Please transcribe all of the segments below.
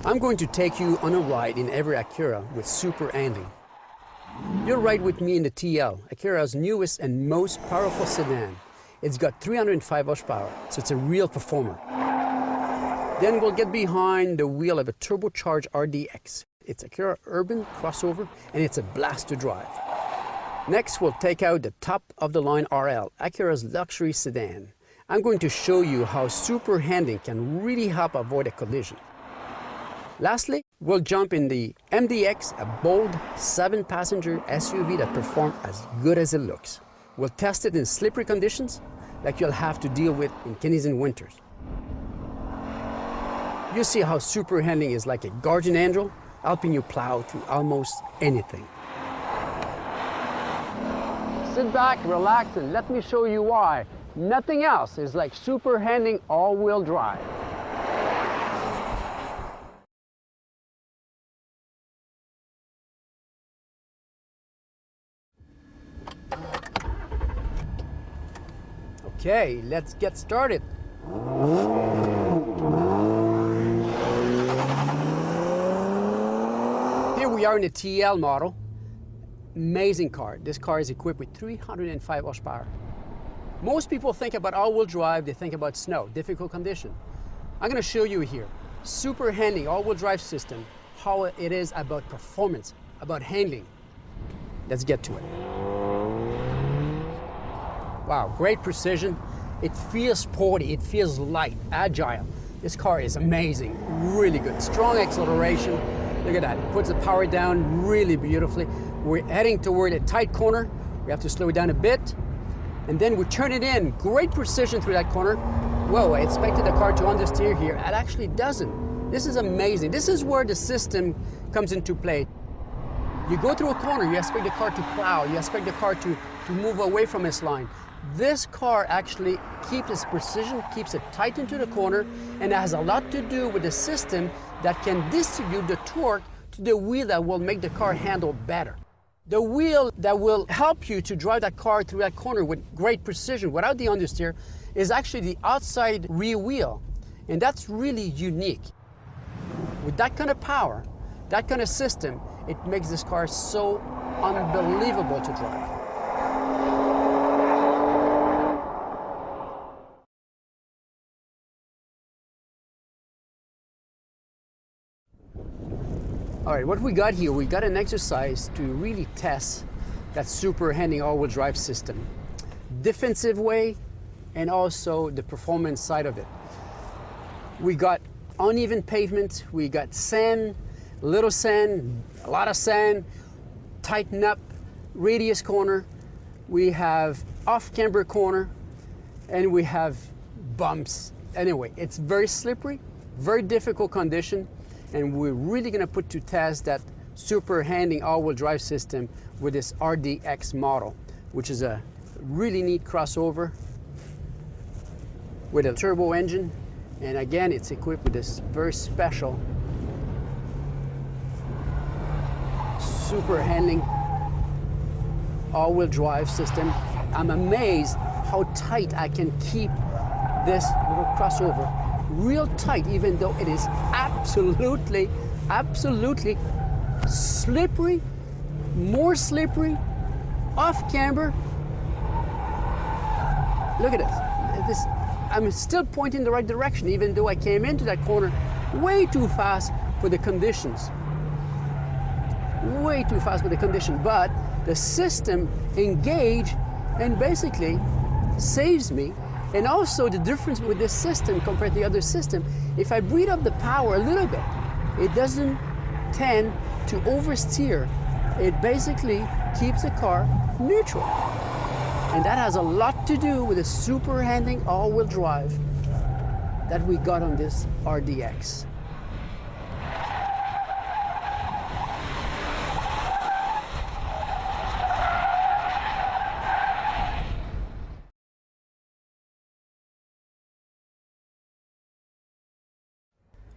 I'm going to take you on a ride in every Acura with super handling. You'll ride with me in the TL, Acura's newest and most powerful sedan. It's got 305 horsepower, so it's a real performer. Then we'll get behind the wheel of a turbocharged RDX. It's Acura urban crossover, and it's a blast to drive. Next, we'll take out the top-of-the-line RL, Acura's luxury sedan. I'm going to show you how super handling can really help avoid a collision. Lastly, we'll jump in the MDX, a bold 7-passenger SUV that performs as good as it looks. We'll test it in slippery conditions like you'll have to deal with in Canadian winters. You see how super handling is like a guardian angel, helping you plow through almost anything. Sit back, relax, and let me show you why. Nothing else is like super handling all-wheel drive. Okay, let's get started. Here we are in the TL model. Amazing car. This car is equipped with 305 horsepower. Most people think about all-wheel drive, they think about snow, difficult condition. I'm going to show you here, super handling all-wheel drive system, how it is about performance, about handling. Let's get to it. Wow, great precision. It feels sporty, it feels light, agile. This car is amazing, really good. Strong acceleration. Look at that, it puts the power down really beautifully. We're heading toward a tight corner. We have to slow it down a bit. And then we turn it in. Great precision through that corner. Whoa, I expected the car to understeer here. It actually doesn't. This is amazing. This is where the system comes into play. You go through a corner, you expect the car to plow, you expect the car to move away from its line. This car actually keeps its precision, keeps it tight into the corner, and it has a lot to do with the system that can distribute the torque to the wheel that will make the car handle better. The wheel that will help you to drive that car through that corner with great precision without the understeer is actually the outside rear wheel. And that's really unique. With that kind of power, that kind of system, it makes this car so unbelievable to drive. All right, what we got here, we got an exercise to really test that super handling all-wheel drive system. Defensive way and also the performance side of it. We got uneven pavement, we got sand, little sand, a lot of sand, tighten up, radius corner, we have off-camber corner, and we have bumps. Anyway, it's very slippery, very difficult condition. And we're really going to put to test that super handling all-wheel drive system with this RDX model, which is a really neat crossover with a turbo engine. And again, it's equipped with this very special super handling all-wheel drive system. I'm amazed how tight I can keep this little crossover. Real tight, even though it is absolutely slippery, more slippery, off camber. Look at this. I'm still pointing the right direction, even though I came into that corner way too fast for the conditions. Way too fast for the condition, but the system engaged and basically saves me. And also the difference with this system compared to the other system, if I breathe up the power a little bit, it doesn't tend to oversteer. It basically keeps the car neutral. And that has a lot to do with the super handling all-wheel drive that we got on this RDX.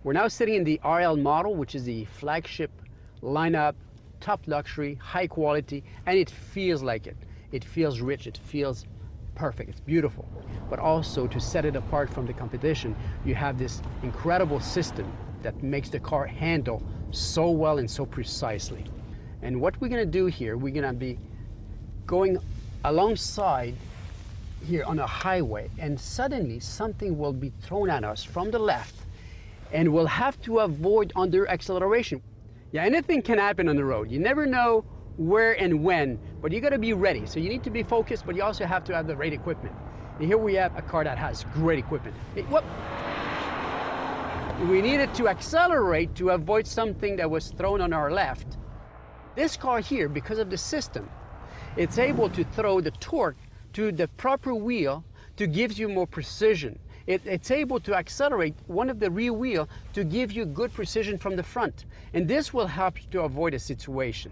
We're now sitting in the RL model, which is the flagship lineup, top luxury, high quality, and it feels like it. It feels rich, it feels perfect, it's beautiful. But also to set it apart from the competition, you have this incredible system that makes the car handle so well and so precisely. And what we're gonna do here, we're gonna be going alongside here on a highway, and suddenly something will be thrown at us from the left, and we'll have to avoid under acceleration. Yeah, anything can happen on the road. You never know where and when, but you gotta be ready. So you need to be focused, but you also have to have the right equipment. And here we have a car that has great equipment. Whoop! We needed to accelerate to avoid something that was thrown on our left. This car here, because of the system, it's able to throw the torque to the proper wheel to give you more precision. It's able to accelerate one of the rear wheel to give you good precision from the front. And this will help you to avoid a situation.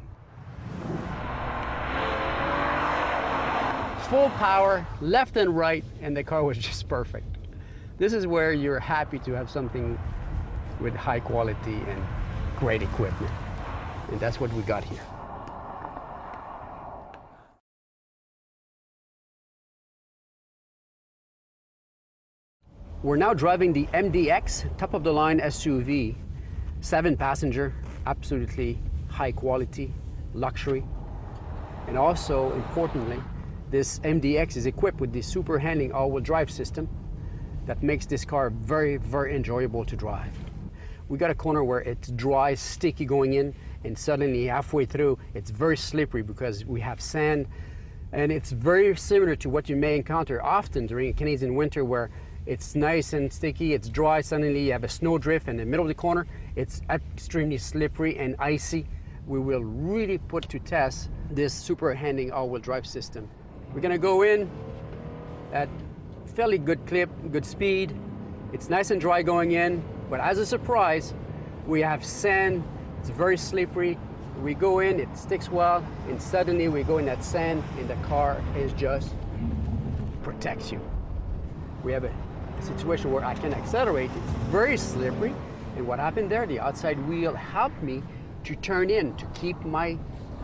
Full power, left and right, and the car was just perfect. This is where you're happy to have something with high quality and great equipment. And that's what we got here. We're now driving the MDX, top-of-the-line SUV, 7-passenger, absolutely high quality, luxury. And also, importantly, this MDX is equipped with the super handling all-wheel drive system that makes this car very, very enjoyable to drive. We got a corner where it's dry, sticky going in, and suddenly halfway through, it's very slippery because we have sand, and it's very similar to what you may encounter often during a Canadian winter where it's nice and sticky, it's dry, suddenly you have a snow drift in the middle of the corner, it's extremely slippery and icy. We will really put to test this super handling all-wheel drive system. We're gonna go in at fairly good clip, good speed. It's nice and dry going in, but as a surprise, we have sand, it's very slippery. We go in, it sticks well, and suddenly we go in that sand and the car is just protects you. We have a situation where I can accelerate, it's very slippery, and what happened there, the outside wheel helped me to turn in, to keep my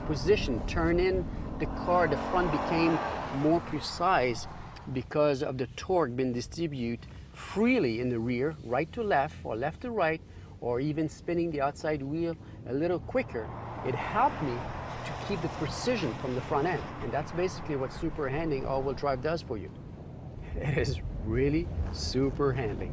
position, turn in the car, the front became more precise because of the torque being distributed freely in the rear, right to left or left to right, or even spinning the outside wheel a little quicker. It helped me to keep the precision from the front end, and that's basically what super handling all-wheel drive does for you. It is really super handy.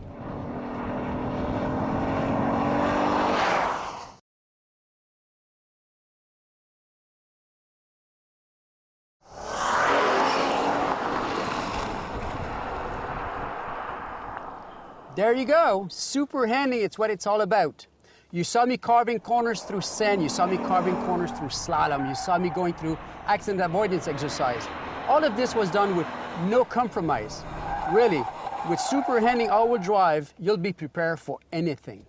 There you go, super handy, it's what it's all about. You saw me carving corners through sand, you saw me carving corners through slalom, you saw me going through accident avoidance exercise. All of this was done with no compromise. Really, with super handling all-wheel drive, you'll be prepared for anything.